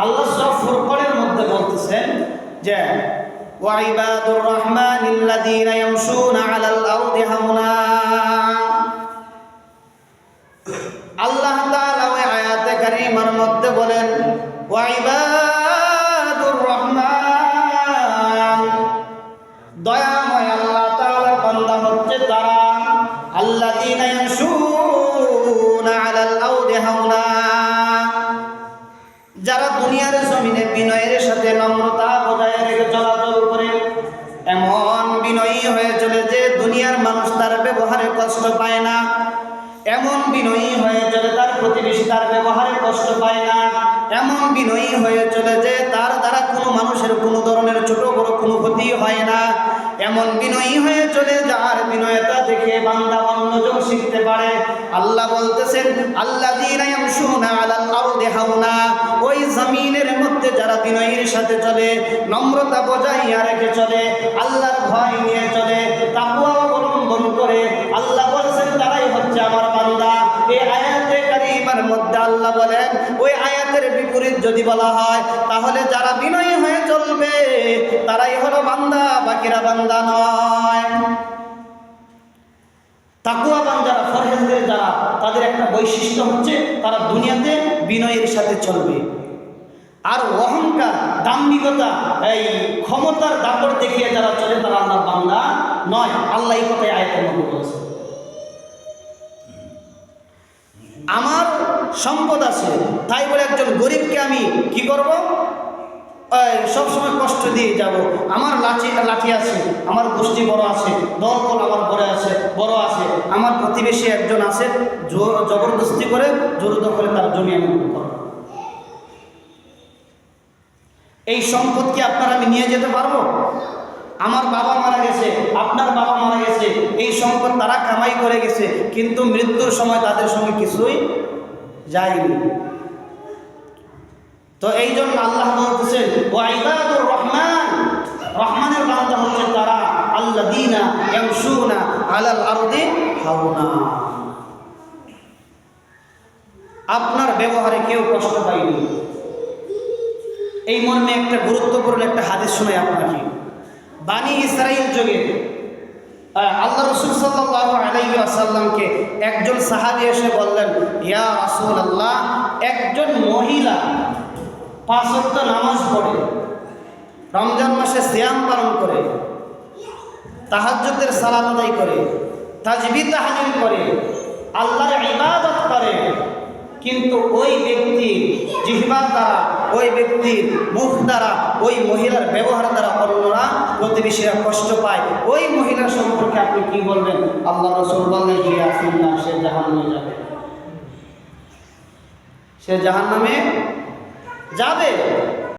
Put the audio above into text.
আল্লাহ সূরা ফুরকানের মধ্যে বলতেছেন যে ওয়াইবাদুর রহমানিল্লাযীনা ইয়ামশুনা আলাল আরদি হাওনা। আল্লাহ তাআলা ওই আয়াতে কারীমার মধ্যে বলেন ওয়াইবাদুর রহমান, দয়াময় আল্লাহ তাআলার বান্দা হচ্ছে তারা আল্লাযীনা ইয়ামশুনা আলাল আরদি হাওনা, যারা দুনিয়ার জমিনে বিনয়ের সাথে নম্রতা বজায় রেখে চলাচল করে, এমন বিনয়ী হয়ে চলে যে দুনিয়ার মানুষ তার ব্যবহারে কষ্ট পায় না, এমন বিনয়ী হয়ে চলে তার প্রতিবেশী তার ব্যবহারে কষ্ট পায় না, এমন বিনয়ী হয়ে চলে যে তার দ্বারা কোনো মানুষের কোনো ধরনের ছোট বড় কোনো ক্ষতি হয় না, এমন বিনয়ী হয়ে চলে যার বিনয়তা দেখে বান্দা অন্যজন শিখতে পারে। আল্লাহ বলতেছেন আল্লাযীনা ইয়ামশুনা আলাল আরদি হাওনা, ওই জমিনের মধ্যে যারা বিনয়ের সাথে চলে, নম্রতা বজায় রেখে চলে, আল্লাহর ভয় নিয়ে চলে, তাকওয়া অবলম্বন করে, আল্লাহ বলেছেন তারাই হচ্ছে আমার বান্দা। এই আয়াতে কারীমার মধ্যে আল্লাহ বলেন ওই আয়াতের বিপরীত যদি বলা হয় তাহলে যারা বিনয়ী হয়ে চলবে তারাই হলো বান্দা, বাকিরা বান্দা নয়। তাকওয়াবান যারা, ফরহেজগার যারা, তাদের একটা বৈশিষ্ট্য হচ্ছে তারা দুনিয়াতে বিনয়ের সাথে চলবে। আর অহংকার, দাম্ভিকতা, এই ক্ষমতার দাপট দেখিয়ে যারা চলে তারা আল্লাহর বান্দা নয়। আল্লাহ এই কথাই আয়াতের মধ্যে বলেছে। আমার সম্পদ আছে তাই বলে একজন গরিবকে আমি কি করব, সবসময় কষ্ট দিয়ে যাব। আমার লাঠি আছে, আমার গোষ্ঠী বড় আছে, দলবল আমার বড় আছে, আমার প্রতিবেশী একজন আছে, জবরদস্তি করে জোর দখলে তার জমি আমি করব। এই সম্পদ কি আপনার আমি নিয়ে যেতে পারবো? আমার বাবা মারা গেছে, আপনার বাবা মারা গেছে, এই সম্পদ তারা কামাই করে গেছে, কিন্তু মৃত্যুর সময় তাদের সঙ্গে কিছুই যায়নি। তো এই জন্য আল্লাহ বলতেছেন ওয়াইবাদুর রহমান, রহমানের বান্দা হচ্ছে তারা আল্লাযীনা ইয়ামশুনা আলাল আরদি হাওনা। আপনার ব্যবহারে কেউ কষ্ট পায়নি। এই মর্মে একটা গুরুত্বপূর্ণ একটা হাদিস শোনাই আপনাকে। বানি ইসরাইল যুগে আল্লাহ রাসূল সাল্লাল্লাহু আলাইহি ওয়াসাল্লামকে একজন সাহাবী এসে বললেন, ইয়া রাসূলুল্লাহ, একজন মহিলা 5 ওয়াক্ত নামাজ পড়ে, রমজান মাসে সিয়াম পালন করে, তাহাজ্জুদের সালাত আদায় করে, তাজবিহ তাহলিল করে, আল্লাহর ইবাদত করে, কিন্তু ওই ব্যক্তির জিহ্বার দ্বারা, ওই ব্যক্তির মুখ দ্বারা, ওই মহিলার ব্যবহার দ্বারা অন্যরা প্রতিবেশীরা কষ্ট পায়, ওই মহিলার সম্পর্কে আপনি কি বলবেন? আল্লাহ রাসূল বললেন সে জাহান্নামে যাবে, সে জাহান্নামে যাবে।